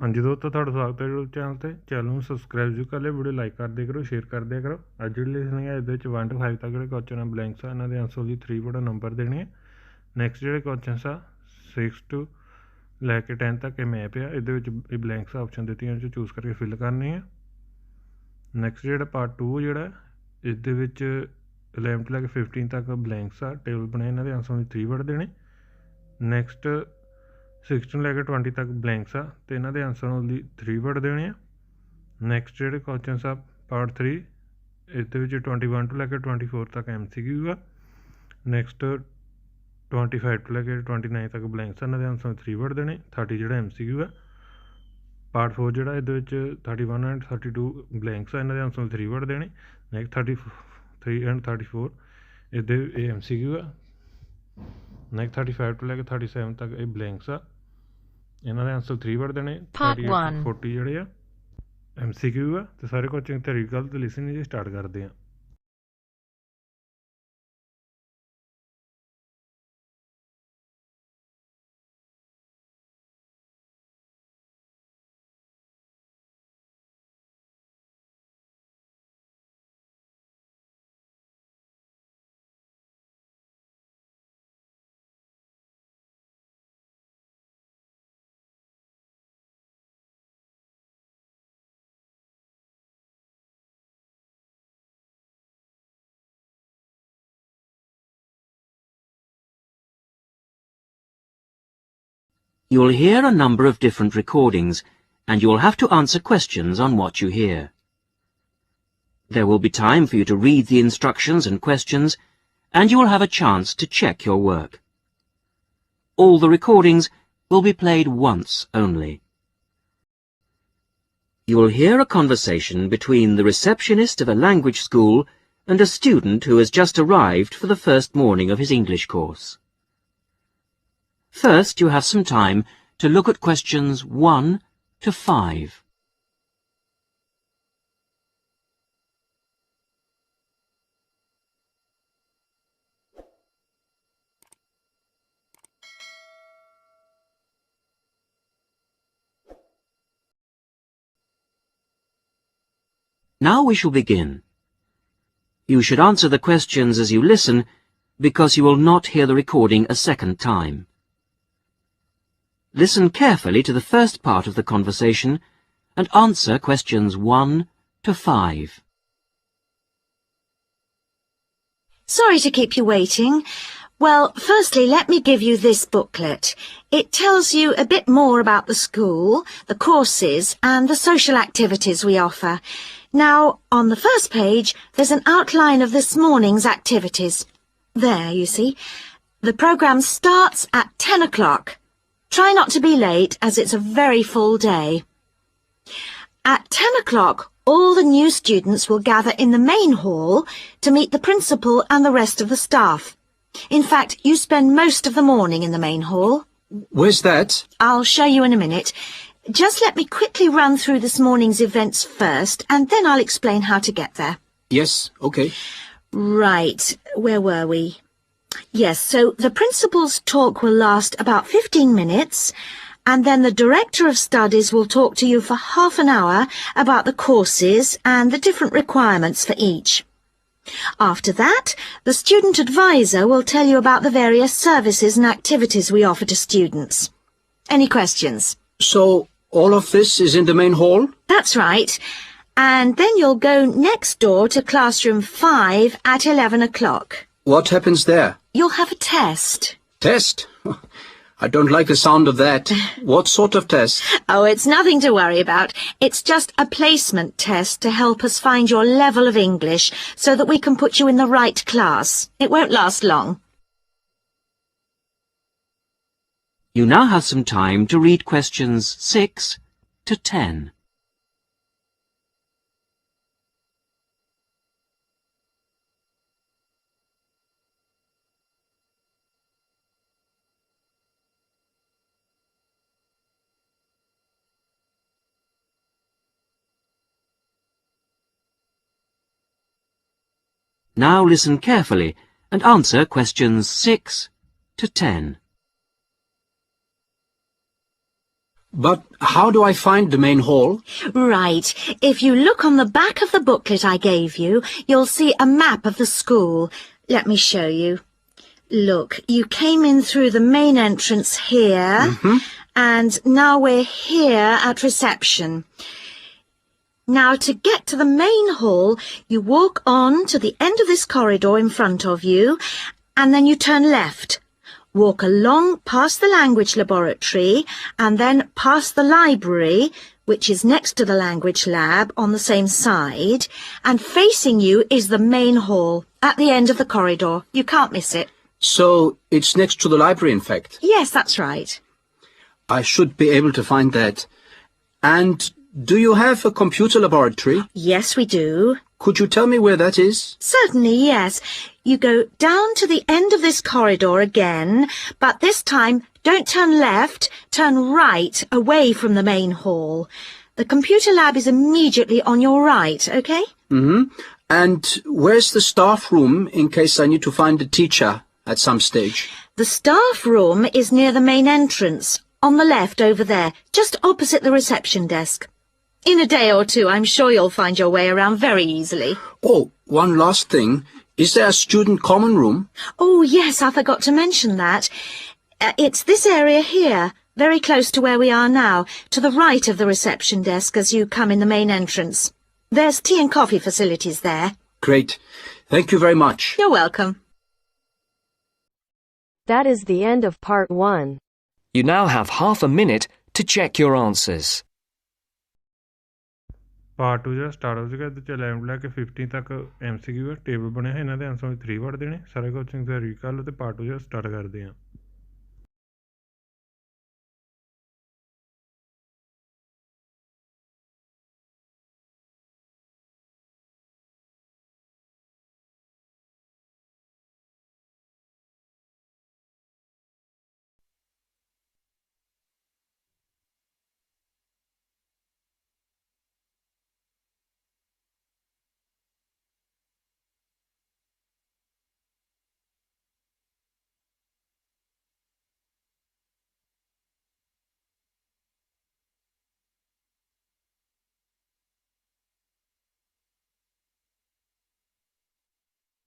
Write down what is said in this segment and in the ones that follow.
हाँ जी दोस्तों, ਤੁਹਾਡਾ ਸਵਾਗਤ ਹੈ YouTube ਚੈਨਲ ਤੇ। ਚੈਨਲ ਨੂੰ ਸਬਸਕ੍ਰਾਈਬ ਜ਼ਰੂਰ ਕਰ ਲਿਓ, ਵੀਡੀਓ ਲਾਈਕ ਕਰ ਦਿਆ ਕਰੋ, ਸ਼ੇਅਰ ਕਰ ਦਿਆ ਕਰੋ। ਅੱਜ ਜਿਹੜੀ ਲਿਸਨਿੰਗ ਹੈ ਇਹਦੇ ਵਿੱਚ 1 ਤੋਂ 5 ਤੱਕ ਜਿਹੜੇ ਕੁਐਸਚਨ ਆ ਬਲੈਂਕਸ ਆ, ਇਹਨਾਂ ਦੇ ਆਂਸਰ ਦੀ 3 ਬੜਾ ਨੰਬਰ ਦੇਣੇ ਆ। ਨੈਕਸਟ ਜਿਹੜੇ ਕੁਐਸਚਨਸ ਆ 6 ਤੋਂ ਲੈ ਕੇ 10 ਤੱਕ ਇਹ ਮੈਪ ਆ, ਇਹਦੇ ਵਿੱਚ ਇਹ ਬਲੈਂਕਸ ਆਪਸ਼ਨ ਦਿੱਤੀਆਂ ਜੋ ਚੂਜ਼ ਕਰਕੇ ਫਿਲ ਕਰਨੇ ਆ। ਨੈਕਸਟ ਜਿਹੜਾ ਪਾਰਟ 2 ਜਿਹੜਾ ਇਹਦੇ ਵਿੱਚ 11 ਤੋਂ ਲੈ ਕੇ 15 ਤੱਕ ਬਲੈਂਕਸ ਆ, ਟੇਬਲ ਬਣੇ, ਇਹਨਾਂ ਦੇ ਆਂਸਰ ਦੀ 3 ਵਰਡ ਦੇਣੇ। ਨੈਕਸਟ 16 ਲੈ ਕੇ 20 ਤੱਕ ਬਲੈਂਕਸ ਆ ਅਤੇ ਇਹਨਾਂ ਦੇ ਆਂਸਰ ਦੀ 3 ਵਰਡ ਦੇਣੇ ਆ। ਨੈਕਸਟ ਜਿਹੜੇ ਕੁਐਸਚਨਸ ਆ ਪਾਰਟ 3, ਇਹਦੇ ਵਿੱਚ 21 ਤੋਂ ਲੈ ਕੇ 24 ਤੱਕ MCQ ਆ। ਨੈਕਸਟ 25 ਤੋਂ ਲੈ ਕੇ 29 ਤੱਕ ਬਲੈਂਕਸ ਆ, ਇਹਨਾਂ ਦੇ ਆਂਸਰ 3 ਵਰਡ ਦੇਣੇ। 30 ਜਿਹੜਾ MCQ ਆ। ਪਾਰਟ 4 ਜਿਹੜਾ ਇਹਦੇ ਵਿੱਚ 31 ਐਂਡ 32 ਬਲੈਂਕਸ ਆ, ਇਹਨਾਂ ਦੇ ਆਂਸਰ 3 ਵਰਡ ਦੇਣੇ। ਨੈਕਸਟ 33 ਐਂਡ 34 ਇਹਦੇ ਇਹ MCQ ਆ। ਨੈਕਸਟ 35 ਤੋਂ ਲੈ ਕੇ 37 ਤੱਕ ਇਹ ਬਲੈਂਕਸ ਆ, ਇਹਨਾਂ ਦੇ ਆਂਸਰ 3 ਵਰਡ ਦੇਣੇ। 38 ਤੋਂ 40 ਜਿਹੜੇ ਆ MCQ ਆ। ਤੇ ਸਾਰੇ ਕੁਐਸਚਨ ਤਰੀਕਾ ਤੇ ਲਿਸਨਿੰਗ ਜੀ ਸਟਾਰਟ ਕਰਦੇ ਆ। You'll hear a number of different recordings, and you'll have to answer questions on what you hear. There will be time for you to read the instructions and questions, and you will have a chance to check your work. All the recordings will be played once only. You will hear a conversation between the receptionist of a language school and a student who has just arrived for the first morning of his English course. First, you have some time to look at questions 1 to 5. Now we shall begin. You should answer the questions as you listen, because you will not hear the recording a second time. Listen carefully to the first part of the conversation and answer questions 1 to 5. Sorry to keep you waiting. Well, firstly, let me give you this booklet. It tells you a bit more about the school, the courses, and the social activities we offer. Now, on the first page, there's an outline of this morning's activities. There, you see. The programme starts at 10 o'clock. Try not to be late, as it's a very full day. At 10 o'clock, all the new students will gather in the main hall to meet the principal and the rest of the staff. In fact, you spend most of the morning in the main hall. Where's that? I'll show you in a minute. Just let me quickly run through this morning's events first, and then I'll explain how to get there. Yes, okay. Right, where were we? Yes, so the principal's talk will last about 15 minutes, and then the director of studies will talk to you for half an hour about the courses and the different requirements for each. After that, the student advisor will tell you about the various services and activities we offer to students. Any questions? So, all of this is in the main hall? That's right. And then you'll go next door to classroom 5 at 11 o'clock. What happens there? You'll have a test. Test? I don't like the sound of that. What sort of test? Oh, it's nothing to worry about. It's just a placement test to help us find your level of English so that we can put you in the right class. It won't last long. You now have some time to read questions 6 to 10. Now listen carefully and answer questions 6 to 10. But how do I find the main hall? Right. If you look on the back of the booklet I gave you, you'll see a map of the school. Let me show you. Look, you came in through the main entrance here, and now we're here at reception. Now, to get to the main hall, you walk on to the end of this corridor in front of you, and then you turn left. Walk along past the language laboratory, and then past the library, which is next to the language lab on the same side, and facing you is the main hall at the end of the corridor. You can't miss it. So it's next to the library, in fact. Yes, that's right. I should be able to find that. And do you have a computer laboratory? Yes, we do. Could you tell me where that is? Certainly, yes. You go down to the end of this corridor again, but this time don't turn left, turn right away from the main hall. The computer lab is immediately on your right, okay? And where's the staff room in case I need to find a teacher at some stage? The staff room is near the main entrance, on the left over there, just opposite the reception desk. In a day or two, I'm sure you'll find your way around very easily. Oh, one last thing. Is there a student common room? Oh, yes, I forgot to mention that. It's this area here, very close to where we are now, to the right of the reception desk as you come in the main entrance. There's tea and coffee facilities there. Great. Thank you very much. You're welcome. That is the end of part 1. You now have half a minute to check your answers. Part 2 ਜਿਹੜਾ start ਹੋ ਚੁੱਕਾ ਇਹਦੇ 'ਚ 11 ਲੈ ਕੇ 15 ਤੱਕ MCQ ਹੈ table ਬਣਿਆ ਹੈ ਇਹਨਾਂ ਦੇ ਆਂਸਰ 3 ਪੜ੍ਹ ਦੇਣੇ ਸਾਰੇ ਕੋਚਿੰਗ ਦਾ ਰੀਡ ਕਰ ਲਓ ਤੇ ਪਾਰਟ 2 ਜਿਹੜਾ ਸਟਾਰਟ ਕਰਦੇ ਹਾਂ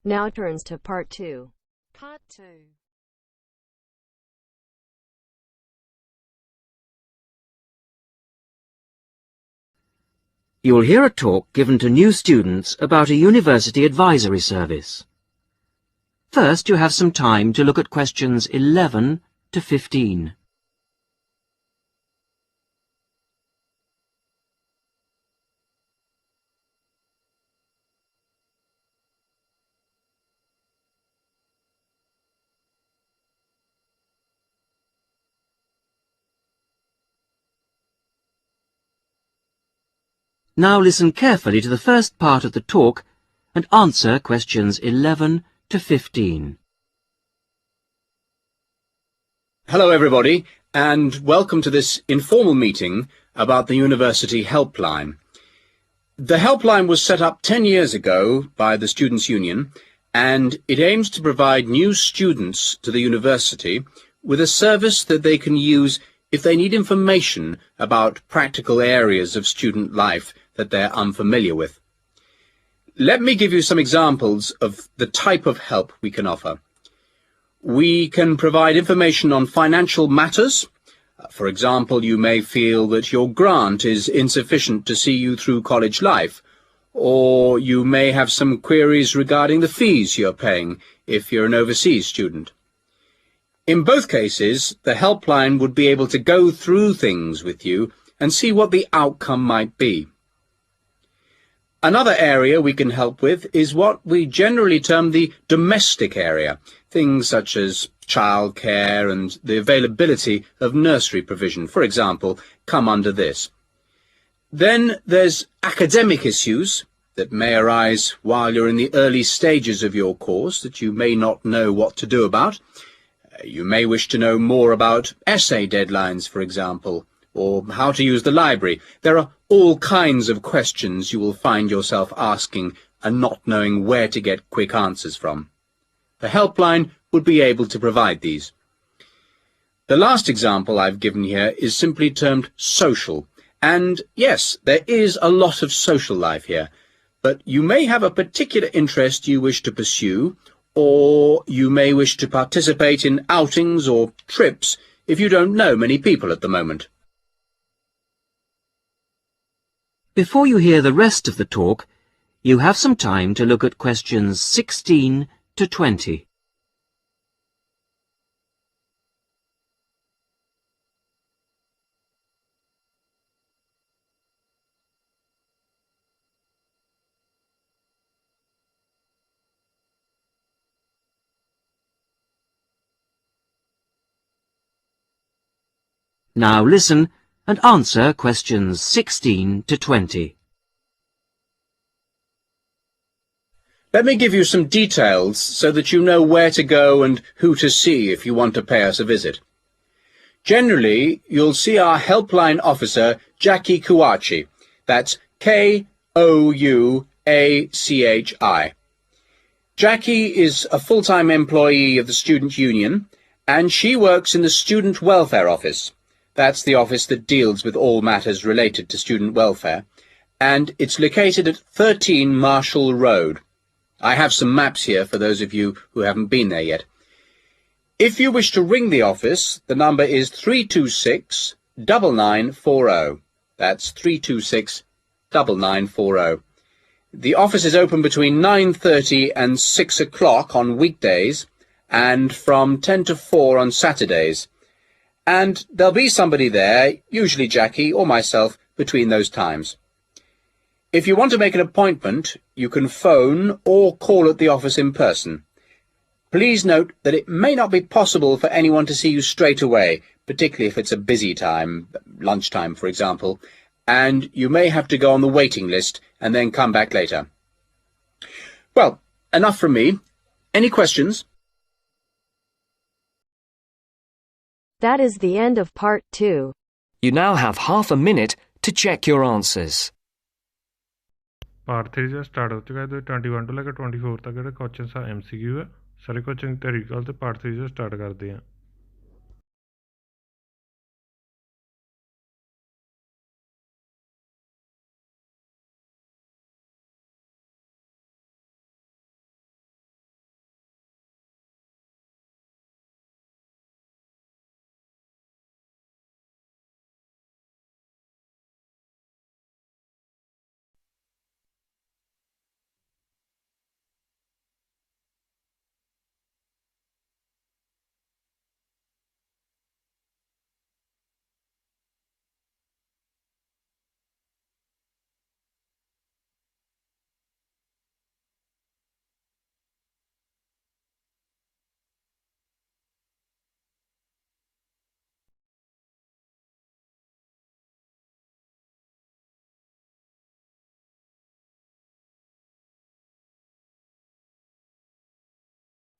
Now turns to part 2. Part 2. You will hear a talk given to new students about a university advisory service. First, you have some time to look at questions 11 to 15. Now listen carefully to the first part of the talk and answer questions 11 to 15. Hello, everybody, and welcome to this informal meeting about the University Helpline. The Helpline was set up 10 years ago by the Students' Union, and it aims to provide new students to the university with a service that they can use if they need information about practical areas of student life that they're unfamiliar with. Let me give you some examples of the type of help we can offer. We can provide information on financial matters. For example, you may feel that your grant is insufficient to see you through college life, or you may have some queries regarding the fees you're paying if you're an overseas student. In both cases, the helpline would be able to go through things with you and see what the outcome might be. Another area we can help with is what we generally term the domestic area, things such as childcare and the availability of nursery provision, for example, come under this. Then there's academic issues that may arise while you're in the early stages of your course that you may not know what to do about. You may wish to know more about essay deadlines, for example, or how to use the library. There are all kinds of questions you will find yourself asking and not knowing where to get quick answers from. The helpline would be able to provide these. The last example I've given here is simply termed social. And yes, there is a lot of social life here, but you may have a particular interest you wish to pursue, or you may wish to participate in outings or trips if you don't know many people at the moment. Before you hear the rest of the talk, you have some time to look at questions 16 to 20. Now listen and answer questions 16 to 20. Let me give you some details so that you know where to go and who to see if you want to pay us a visit. Generally, you'll see our helpline officer, Jackie Kouachi. That's Kouachi. Jackie is a full-time employee of the Student Union, and she works in the Student Welfare Office. That's the office that deals with all matters related to student welfare, and it's located at 13 Marshall Road. I have some maps here for those of you who haven't been there yet. If you wish to ring the office, the number is 326-9940. That's 326-9940. The office is open between 9:30 and 6 o'clock on weekdays, and from 10 to 4 on Saturdays. And there'll be somebody there, usually Jackie or myself, between those times. If you want to make an appointment, you can phone or call at the office in person. Please note that it may not be possible for anyone to see you straight away, particularly if it's a busy time, lunchtime for example, and you may have to go on the waiting list and then come back later. Well, enough from me. Any questions? That is the end of part 2. You now have half a minute to check your answers. Part 3 जो start हो चुका है तो 21 ਤੋਂ ਲੈ ਕੇ 24 तक ਜਿਹੜੇ question ਆ MCQ है सारे क्वेश्चन की तरीके से पार्ट 3 जो स्टार्ट करते हैं।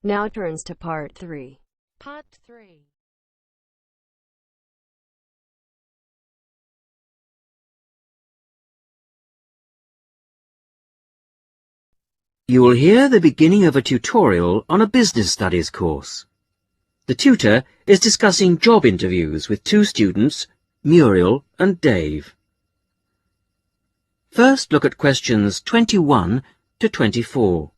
Now turns to part 3. Part 3. You will hear the beginning of a tutorial on a business studies course. The tutor is discussing job interviews with two students, Muriel and Dave. First, look at questions 21 to 24.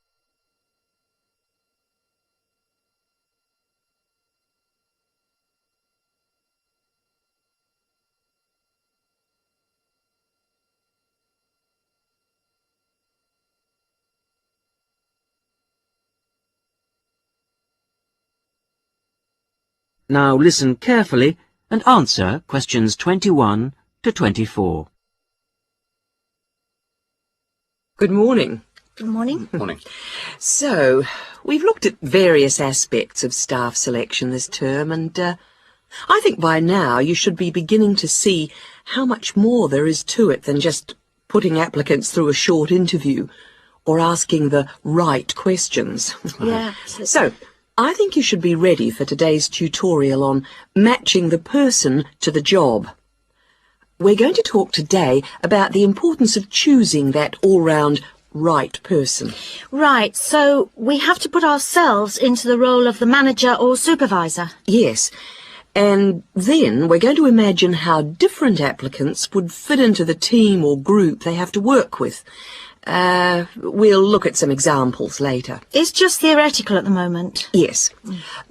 Now listen carefully and answer questions 21 to 24. Good morning. Good morning. Morning. So, we've looked at various aspects of staff selection this term, and I think by now you should be beginning to see how much more there is to it than just putting applicants through a short interview or asking the right questions. Yeah. So, I think you should be ready for today's tutorial on matching the person to the job. We're going to talk today about the importance of choosing that all-round right person. Right, so we have to put ourselves into the role of the manager or supervisor. Yes, And then we're going to imagine how different applicants would fit into the team or group they have to work with. We'll look at some examples later. It's just theoretical at the moment. Yes.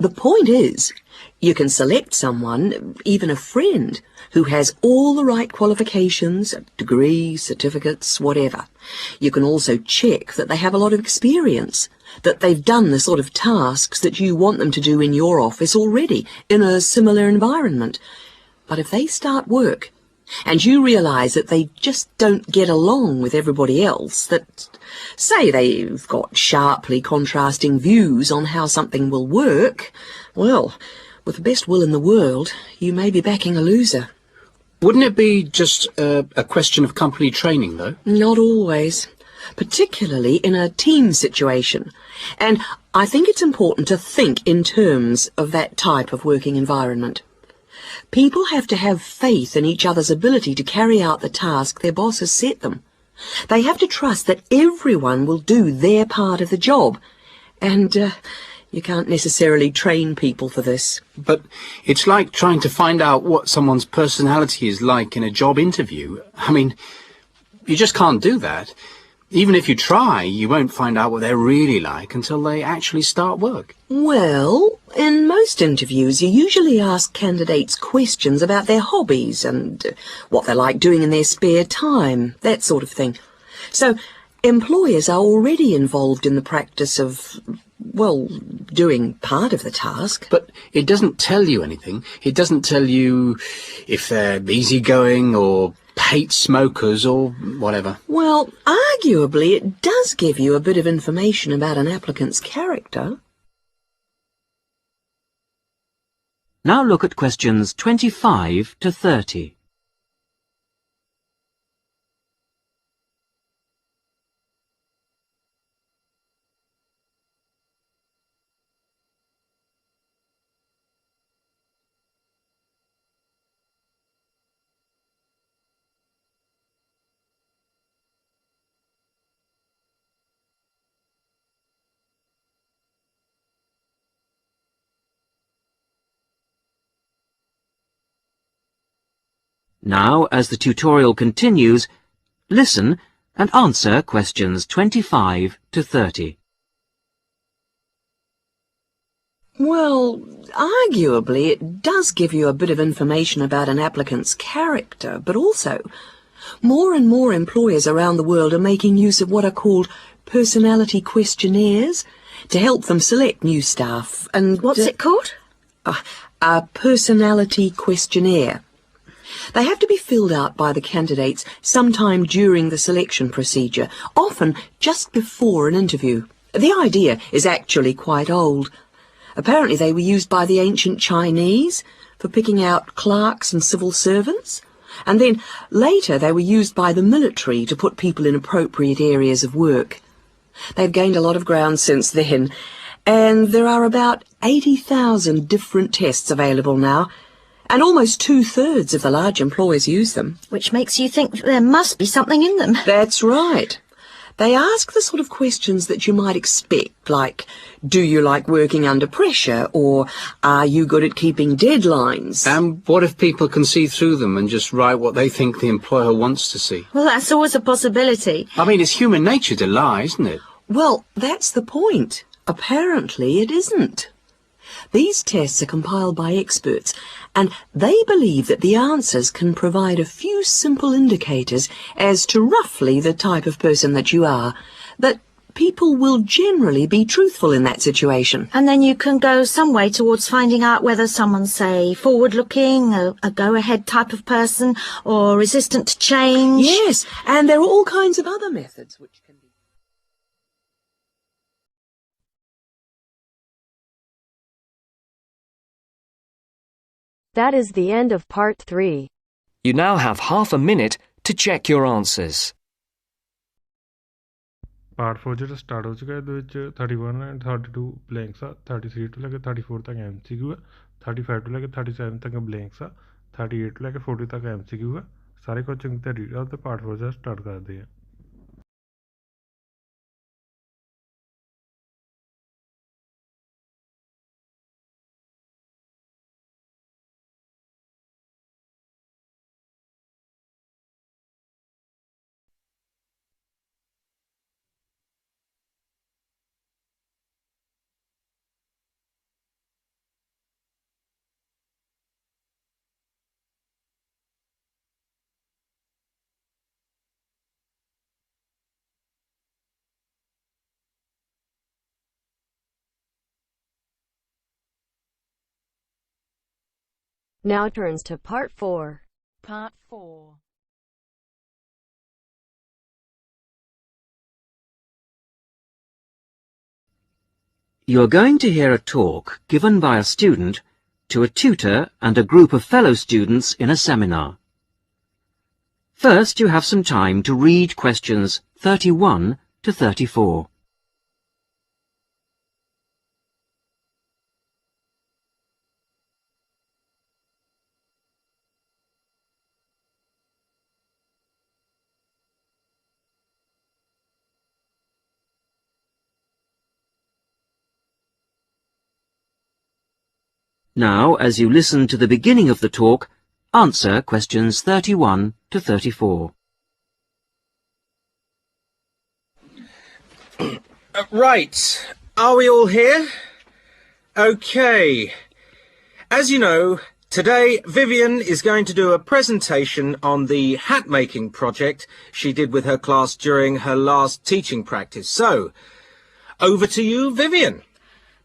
The point is, you can select someone, even a friend, who has all the right qualifications, degrees, certificates, whatever. You can also check that they have a lot of experience, that they've done the sort of tasks that you want them to do in your office already, in a similar environment. But if they start work, and you realise that they just don't get along with everybody else, that, say, they've got sharply contrasting views on how something will work, well, with the best will in the world, you may be backing a loser. Wouldn't it be just a question of company training, though? Not always, particularly in a team situation. And I think it's important to think in terms of that type of working environment. People have to have faith in each other's ability to carry out the task their boss has set them. They have to trust that everyone will do their part of the job. And you can't necessarily train people for this. But it's like trying to find out what someone's personality is like in a job interview. I mean, you just can't do that. Even if you try, you won't find out what they're really like until they actually start work. Well, in most interviews, you usually ask candidates questions about their hobbies and what they like doing in their spare time, that sort of thing. So, employers are already involved in the practice of, well, doing part of the task. But it doesn't tell you anything. It doesn't tell you if they're easygoing or hate smokers or whatever. Well, arguably it does give you a bit of information about an applicant's character. Now look at questions 25 to 30. Now, as the tutorial continues, listen and answer questions 25 to 30. Well, arguably it does give you a bit of information about an applicant's character, but also more and more employers around the world are making use of what are called personality questionnaires to help them select new staff. And What's it called? A personality questionnaire. They have to be filled out by the candidates sometime during the selection procedure, often just before an interview. The idea is actually quite old. Apparently they were used by the ancient Chinese for picking out clerks and civil servants, and then later they were used by the military to put people in appropriate areas of work. They've gained a lot of ground since then, and there are about 80,000 different tests available now, and almost 2/3 of the large employers use them. Which makes you think that there must be something in them. That's right. They ask the sort of questions that you might expect, like, do you like working under pressure, or are you good at keeping deadlines? And what if people can see through them and just write what they think the employer wants to see? Well, that's always a possibility. I mean, it's human nature to lie, isn't it? Well, that's the point. Apparently it isn't. These tests are compiled by experts, and they believe that the answers can provide a few simple indicators as to roughly the type of person that you are, that people will generally be truthful in that situation. And then you can go some way towards finding out whether someone's, say, forward-looking, a go-ahead type of person, or resistant to change. Yes, and there are all kinds of other methods which can be... That is the end of part 3. You now have half a minute to check your answers. Part 4 ਜਿਹੜਾ start ਹੋ ਚੁੱਕਾ ਇਹਦੇ ਵਿੱਚ 31 and 32 blanks ਆ 33 ਤੋਂ ਲੈ ਕੇ 34 ਤੱਕ MCQ ਆ 35 ਤੋਂ ਲੈ ਕੇ 37 ਤੱਕ ਬਲੈਂਕਸ ਆ 38 ਤੋਂ ਲੈ ਕੇ 40 ਤੱਕ MCQ ਆ ਸਾਰੇ ਕੁਐਸਚਨ ਤੇ ਰੀਡ ਆਊਟ ਤੇ ਪਾਰਟ 4 ਦਾ ਸਟਾਰਟ ਕਰਦੇ ਆ Now turns to Part 4. Part 4. You're going to hear a talk given by a student to a tutor and a group of fellow students in a seminar. First, you have some time to read questions 31 to 34. Now, as you listen to the beginning of the talk, answer questions 31 to 34. Right. Are we all here? Okay. As you know, today Vivian is going to do a presentation on the hat making project she did with her class during her last teaching practice. So, over to you, Vivian.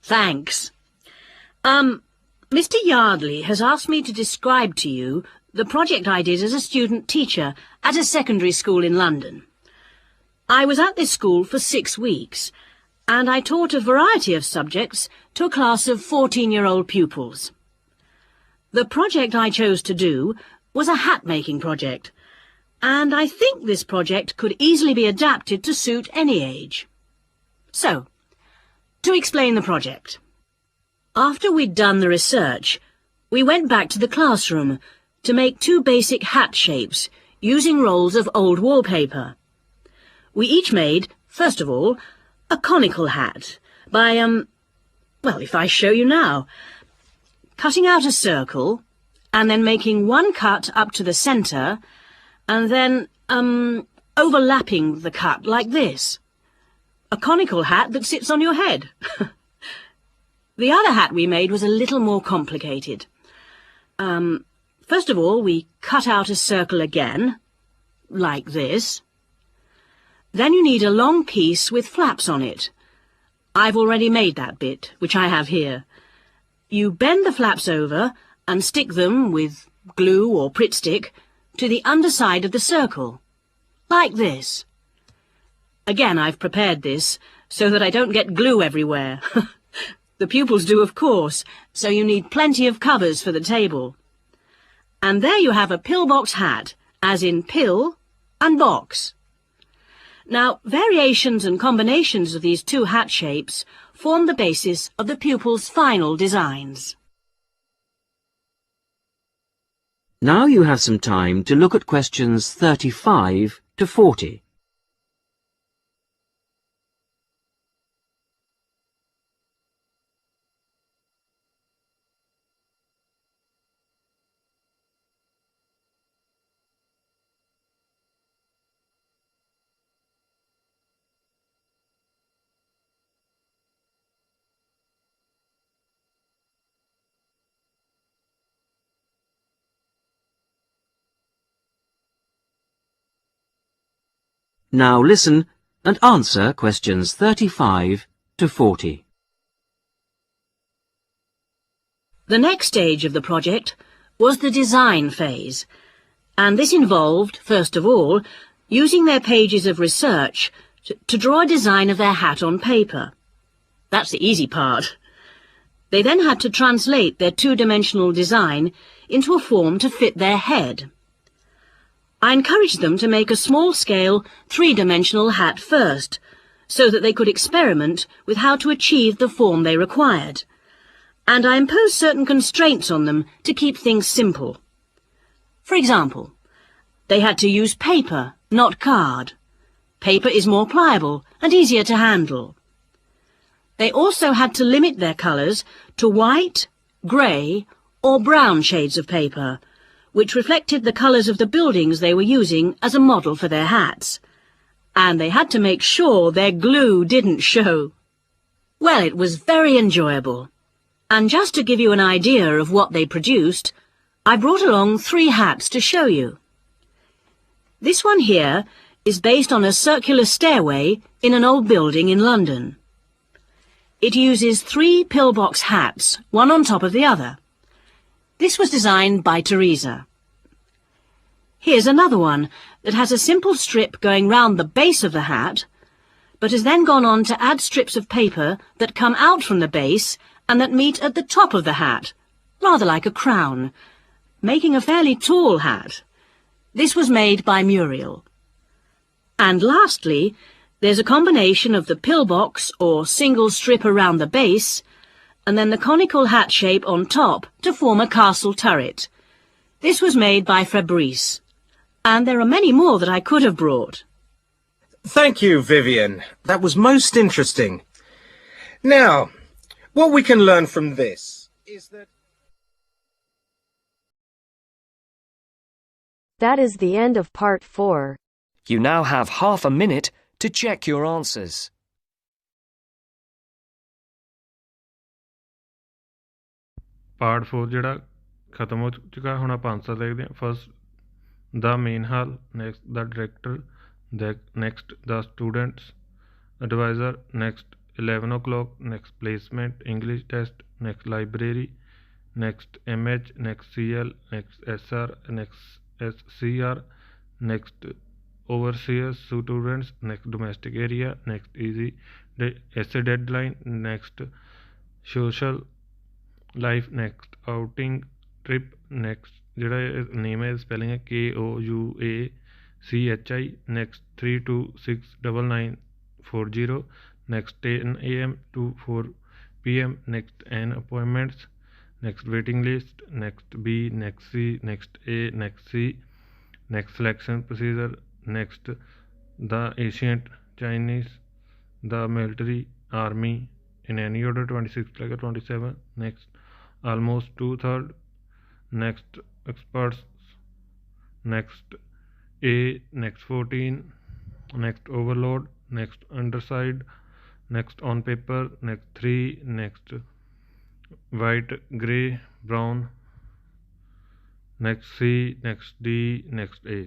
Thanks. Mr. Yardley has asked me to describe to you the project I did as a student teacher at a secondary school in London. I was at this school for 6 weeks, and I taught a variety of subjects to a class of 14-year-old pupils. The project I chose to do was a hat-making project, and I think this project could easily be adapted to suit any age. So, to explain the project. After we'd done the research, we went back to the classroom to make 2 basic hat shapes using rolls of old wallpaper. We each made, first of all, a conical hat by, well, if I show you now, cutting out a circle and then making 1 cut up to the centre and then, overlapping the cut like this. A conical hat that sits on your head. The other hat we made was a little more complicated. First of all, we cut out a circle again, like this. Then you need a long piece with flaps on it. I've already made that bit, which I have here. You bend the flaps over and stick them with glue or Pritt stick to the underside of the circle, like this. Again, I've prepared this so that I don't get glue everywhere. The pupils do, of course, so you need plenty of covers for the table. And there you have a pillbox hat, as in pill and box. Now, variations and combinations of these 2 hat shapes form the basis of the pupils' final designs. Now you have some time to look at questions 35 to 40. Now listen and answer questions 35 to 40. The next stage of the project was the design phase, and this involved, first of all, using their pages of research to draw a design of their hat on paper. That's the easy part. They then had to translate their 2-dimensional design into a form to fit their head. I encouraged them to make a small-scale, 3-dimensional hat first, so that they could experiment with how to achieve the form they required. And I imposed certain constraints on them to keep things simple. For example, they had to use paper, not card. Paper is more pliable and easier to handle. They also had to limit their colours to white, grey, or brown shades of paper, which reflected the colours of the buildings they were using as a model for their hats. And they had to make sure their glue didn't show. Well, it was very enjoyable. And just to give you an idea of what they produced, I brought along 3 hats to show you. This one here is based on a circular stairway in an old building in London. It uses 3 pillbox hats, one on top of the other. This was designed by Teresa. Here's another one that has a simple strip going round the base of the hat, but has then gone on to add strips of paper that come out from the base and that meet at the top of the hat, rather like a crown, making a fairly tall hat. This was made by Muriel. And lastly, there's a combination of the pillbox or single strip around the base and then the conical hat shape on top to form a castle turret. This was made by Fabrice. And there are many more that I could have brought. Thank you, Vivian. That was most interesting. Now, what we can learn from this is that... That is the end of part 4. You now have half a minute to check your answers. Part 4 ਜਿਹੜਾ ਖਤਮ ਹੋ ਚੁੱਕਾ ਹੁਣ ਆਪਾਂ answer ਦੇਖਦੇ ਹਾਂ first the main hall, next the director, next the students advisor, next 11 o'clock, next placement, English test, next library, next MH, next CL, next SR, next SCR, next overseers students, next domestic area, next easy essay deadline, next social life, next outing trip, next ਜਿਹੜਾ ਨੇਮ ਹੈ spelling ਹੈ KOUACHI, next 32699940, next 10 AM to 4 PM, next N appointments, next waiting list, next B, next C, next A, next C, next selection procedure, next the ancient Chinese, the military, army in any order 26 like 27, next almost 2/3, next experts, next A, next 14, next overload, next underside, next on paper, next 3, next white, grey, brown, next C, next D, next A.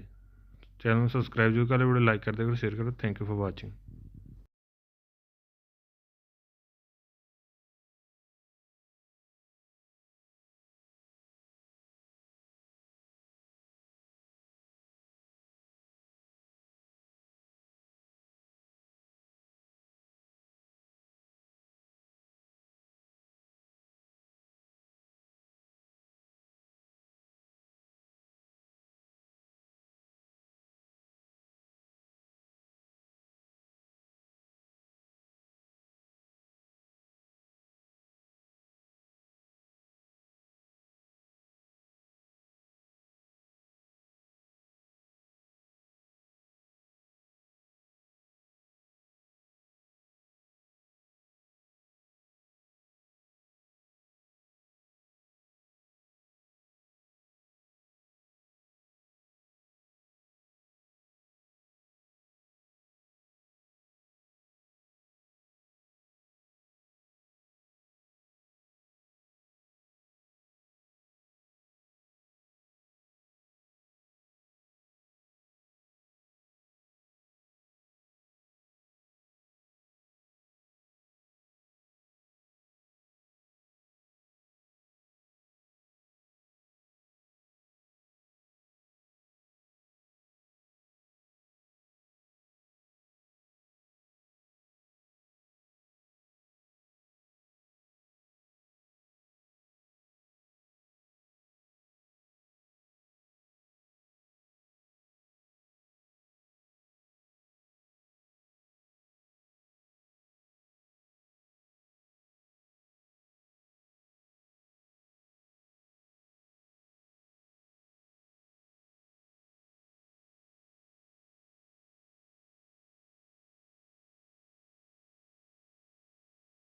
Channel subscribe जरूर करें, video like कर दे करो, share करो. Thank you for watching.